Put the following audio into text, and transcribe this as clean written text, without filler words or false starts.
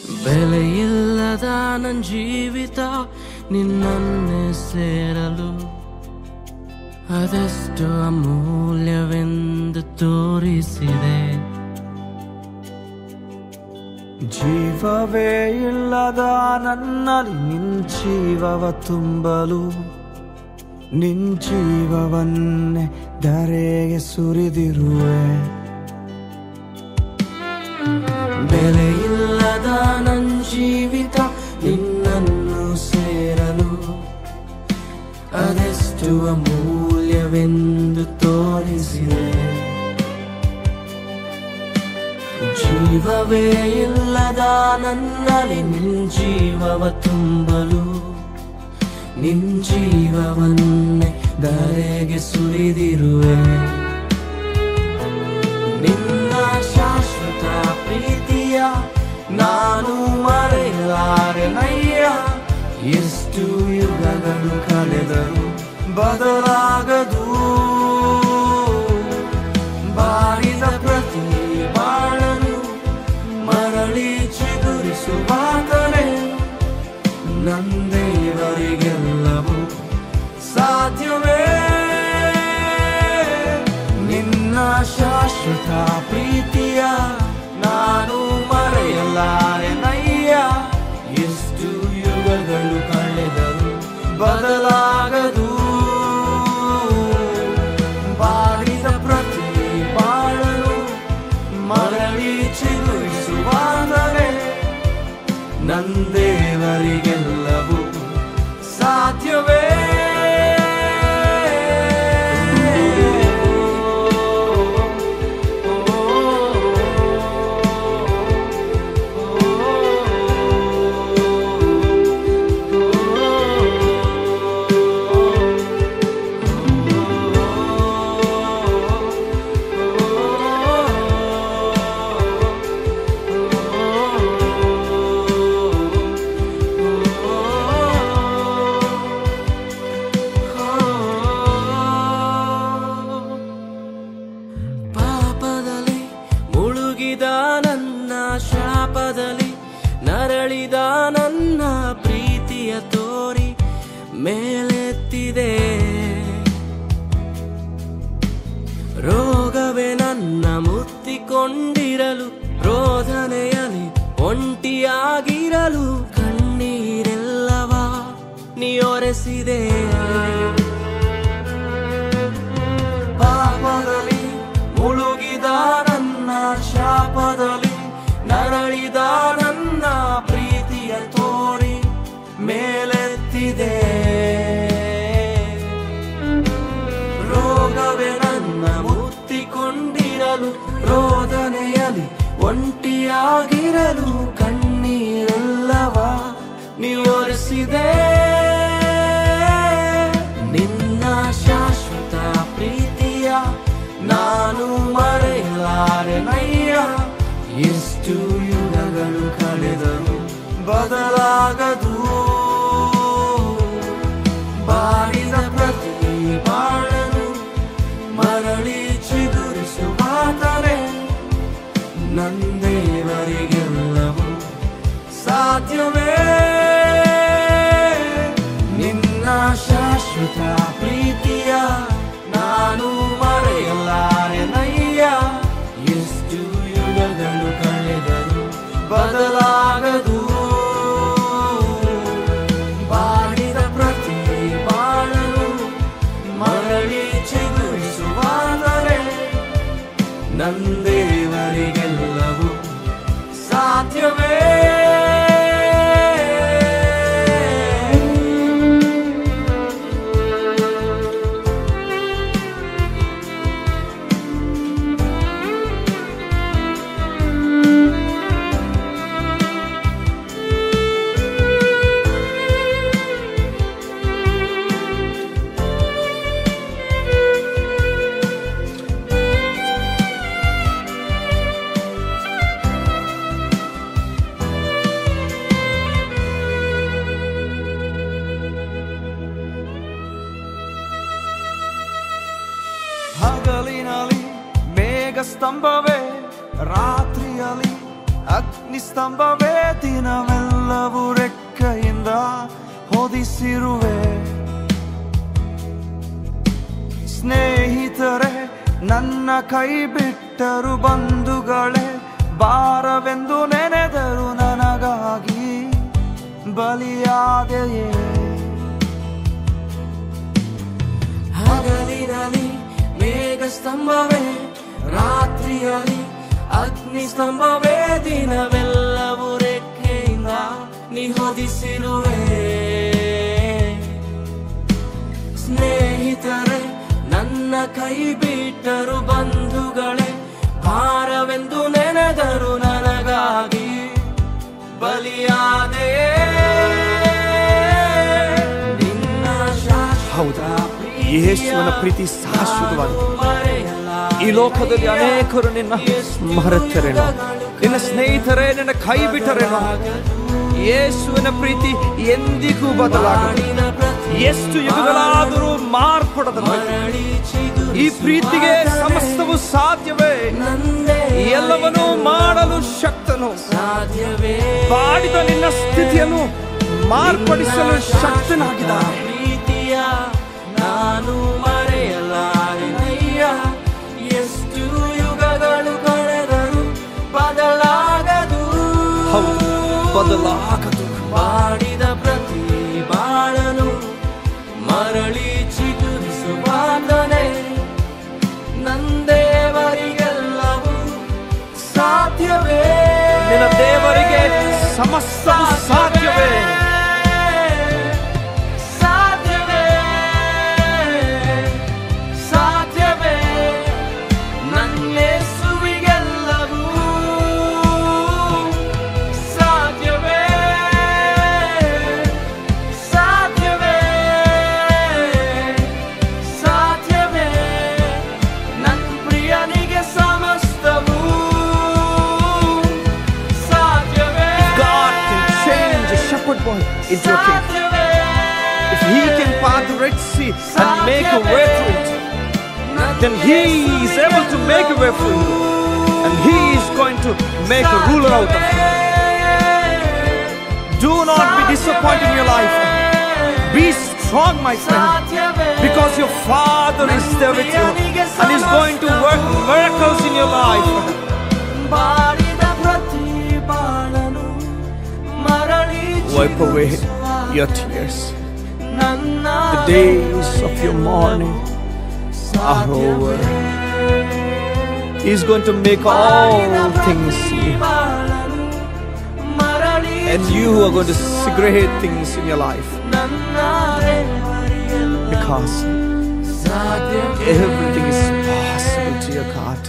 ಬೆಲೆಯಿಲ್ಲದ ನನ್ನ ಜೀವಿತ ನಿನ್ನನ್ನೇ ಸೇರಲು ಅದೆಷ್ಟು ಅಮೂಲ್ಯವೆಂದು ತೋರಿಸಿದೆ. ಜೀವವೇ ಇಲ್ಲದ ನನ್ನಲ್ಲಿ ನಿನ್ ಜೀವವ ತುಂಬಲು ನಿನ್ ಜೀವವನ್ನೇ ಧರೆಗೆ ಸುರಿದಿರುವೆ. ಬೆಲೆಯಿಲ್ಲದ ನನ್ನ ಜೀವಿತ ನಿನ್ನನ್ನು ಸೇರಲು ಅದೆಷ್ಟು ಅಮೂಲ್ಯವೆಂದು ತೋರಿಸಿದೆ. ಜೀವವೇ ಇಲ್ಲದ ನನ್ನಲ್ಲಿ ನಿನ್ ಜೀವವ ತುಂಬಲು ನಿನ್ ಜೀವವನ್ನೇ ಧರೆಗೆ ಸುರಿದಿರುವೆ. ನಿನ್ನ ಶಾಶ್ವತ ಪ್ರೀತಿಯ ನಾನು ಮರೆಯಲಾರೆನಯ್ಯ. ಎಷ್ಟು ಯುಗಗಳು ಕಳೆದರು ಬದಲಾಗದು ಬಾರಿದ ಪ್ರತಿ ಬಾಳನು ಮರಳಿ ಚಿಗುರಿಸುವಾತನೆ. ನಂದೇವರಿಗೆಲ್ಲವೂ ಸಾಧ್ಯವೇ. ನಿನ್ನ ಶಾಶ್ವತ ಪ್ರೀತಿಯ ನಾನು ಮರೆಯಲಾರೆನಯ್ಯ. ಎಷ್ಟು ಯುಗಗಳು ಕಳೆದರು ಬದಲಾಗದು ಬಾರಿದ ಪ್ರತಿ ಬಾಳನು ಮರಳಿ ಚಿಗುರಿಸುವಾದರೆ. ನಂದೇವರಿಗೆಲ್ಲವೂ ಸಾಧ್ಯವೇ. ನನ್ನ ಶಾಪದಲ್ಲಿ ನರಳಿದ ನನ್ನ ಪ್ರೀತಿಯ ತೋರಿ ಮೇಲೆತ್ತಿದೆ. ರೋಗವೇ ನನ್ನ ಮುತ್ತಿಕೊಂಡಿರಲು ರೋಧನೆಯಲ್ಲಿ ಒಂಟಿಯಾಗಿರಲು ಕಣ್ಣೀರೆಲ್ಲವ ನೀಯೊರೆಸಿದೆ. ಪಾಪದಲ್ಲಿ ಮುಳುಗಿದ ನನ್ನ ಶಾಪದಲ್ಲಿ ನರಳಿದ ನನ್ನ ಪ್ರೀತಿಯ ತೋರಿ ಮೇಲೆತ್ತಿದೆ. ರೋಗವೇ ನನ್ನ ಮುತ್ತಿಕೊಂಡಿರಲು ರೋದನೆಯಲ್ಲಿ ಒಂಟಿಯಾಗಿರಲು ಕಣ್ಣೀರೆಲ್ಲವ ನೀಯೊರೆಸಿದೆ. ನಿನ್ನ ಶಾಶ್ವತ ಪ್ರೀತಿಯ ನಾನು ಮರೆಯಲಾರೆನಯ್ಯ. ಎಷ್ಟು ಯುಗಗಳು ಕಳೆದರು ಬದಲಾಗದು ಬಾರಿದ ಪ್ರತಿ ಬಾಳನು ಮರಳಿ ಚಿಗುರಿಸುವಾತರೆ. ನಂದೇವರಿಗೆಲ್ಲವೂ ಸಾಧ್ಯವೇ. ನಿನ್ನ ಶಾಶ್ವತ ಪ್ರೀತಿಯ ನಾನು ಮರೆಯಲಾರೆನಯ್ಯ. ಎಷ್ಟು ಯುಗಗಳು ಕಳೆದರು ಬದಲಾಗದು ಬಾಡಿದ ಪ್ರತಿ ಬಾಳನು ಮರಳಿ ಚಿಗುರಿಸುವಾದರೆ. ನಂದೇವರಿಗೆಲ್ಲವೂ ಸಾಧ್ಯವೇ. ಹಗಲಿನಲ್ಲಿ ಮೇಘ ಸ್ತಂಭವೇ ರಾತ್ರಿಯಲ್ಲಿ ಅಗ್ನಿಸ್ತಂಭವೇ ದಿನವೆಲ್ಲವೂ ರೆಕ್ಕೆಯಿಂದ ಹೊದಿಸಿರುವೆ. ಸ್ನೇಹಿತರೆ ನನ್ನ ಕೈ ಬಿಟ್ಟರು, ಬಂಧುಗಳೇ ಭಾರವೆಂದು ನೆನೆದರು, ನನಗಾಗಿ ಬಲಿಯಾದೆಯೇ. ಹಗಲಿನಲ್ಲಿ ಮೇಘಸ್ತಂಭವೇ, ರಾತ್ರಿಯಲ್ಲಿ ಅಗ್ನಿಸ್ತಂಭವೇ, ದಿನವೆಲ್ಲವೂ ರೆಕ್ಕೆಯಿಂದ ನೀ ಹೊದಿಸಿರುವೆ. ಸ್ನೇಹಿತರೆ ನನ್ನ ಕೈ ಬಿಟ್ಟರು, ಬಂಧುಗಳೇ ಭಾರವೆಂದು ನೆನೆದರು, ನನಗಾಗಿ ಬಲಿಯಾದೆ. ನಿನ್ನ ಹೌದಾ, ಯೇಸುವಿನ ಪ್ರೀತಿ ಶಾಶ್ವತವಾಗಿದೆ. ಈ ಲೋಕದಲ್ಲಿ ಅನೇಕರು ನಿನ್ನ ಮರೆತರೇನೋ, ನಿನ್ನ ಸ್ನೇಹಿತರೇ ನಿನ್ನ ಕೈ ಬಿಟ್ಟರೇನೋ, ಯೇಸುವಿನ ಪ್ರೀತಿ ಎಂದಿಗೂ ಬದಲಾಗದು. ಎಷ್ಟು ಯುಗಗಳಾದರೂ ಮಾರ್ಪಡದ ಈ ಪ್ರೀತಿಗೆ ಸಮಸ್ತವು ಸಾಧ್ಯವೇ. ಎಲ್ಲವನ್ನೂ ಮಾಡಲು ಶಕ್ತನು, ಬಾಡಿದ ನಿನ್ನ ಸ್ಥಿತಿಯನ್ನು ಮಾರ್ಪಡಿಸಲು ಶಕ್ತನಾಗಿದ್ದಾನೆ. ನಾನು ಮರೆಯಲಾರೆನಯ್ಯ, ಎಷ್ಟು ಯುಗಗಳು ಕಳೆದರೂ ಬದಲಾಗದು. ಹೌದು, ಬದಲಾಗದು. ಬಾಡಿದ ಪ್ರತಿ ಬಾಳನು ಮರಳಿ ಚಿಗುರಿಸುವಾತನೇ, ನಂದೇವರಿಗೆಲ್ಲವೂ ಸಾಧ್ಯವೇ. ನಿನ್ನ ದೇವರಿಗೆ ಸಮಸ್ತವು ಸಾಧ್ಯವೇ. Into a king. If he can part the Red Sea and make a way through it, then he is able to make a way for you, and he is going to make a ruler out of you. Do not be disappointed in your life. Be strong, my friend, because your Father is there with you and is going to work miracles in your life. Wipe away your tears. The days of your mourning are over. He is going to make all things new, and you are going to see great things in your life, because everything is possible to your God.